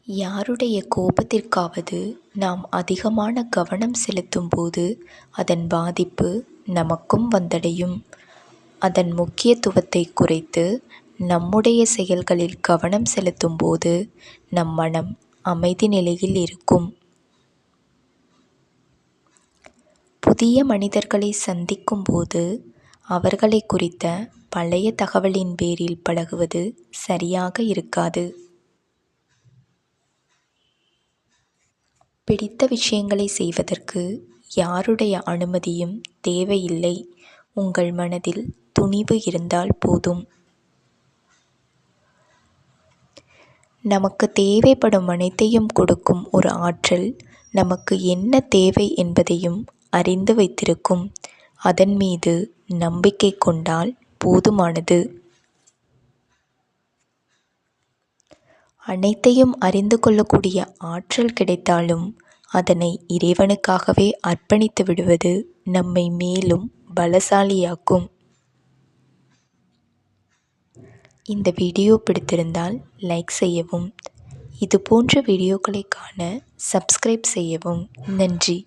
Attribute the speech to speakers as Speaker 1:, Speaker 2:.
Speaker 1: யாருடைய கோபத்திற்காவது நாம் அதிகமான கவனம் செலுத்தும்போது அதன் பாதிப்பு நமக்கும் வந்தடையும். அதன் முக்கியத்துவத்தை குறைத்து நம்முடைய செயல்களில் கவனம் செலுத்தும்போது நம் மனம் அமைதி நிலையில் இருக்கும். புதிய மனிதர்களை சந்திக்கும்போது அவர்களை குறித்த பழைய தகவலின் பேரில் பழகுவது சரியாக இருக்காது. பிடித்த விஷயங்களை செய்வதற்கு யாருடைய அனுமதியும் தேவையில்லை. உங்கள் மனதில் துணிவு இருந்தால் போதும். நமக்கு தேவைப்படும் அனைத்தையும் கொடுக்கும் ஒரு ஆற்றல் நமக்கு என்ன தேவை என்பதையும் அறிந்து வைத்திருக்கும். அதன் மீது நம்பிக்கை கொண்டால் போதுமானது. அனைத்தையும் அறிந்து கொள்ளக்கூடிய ஆற்றல் கிடைத்தாலும் அதனை இறைவனுக்காகவே அர்ப்பணித்து விடுவது நம்மை மேலும் பலசாலியாக்கும். இந்த வீடியோ பிடித்திருந்தால் லைக் செய்யவும், இது போன்ற வீடியோக்களை காண சப்ஸ்கிரைப் செய்யவும். நன்றி.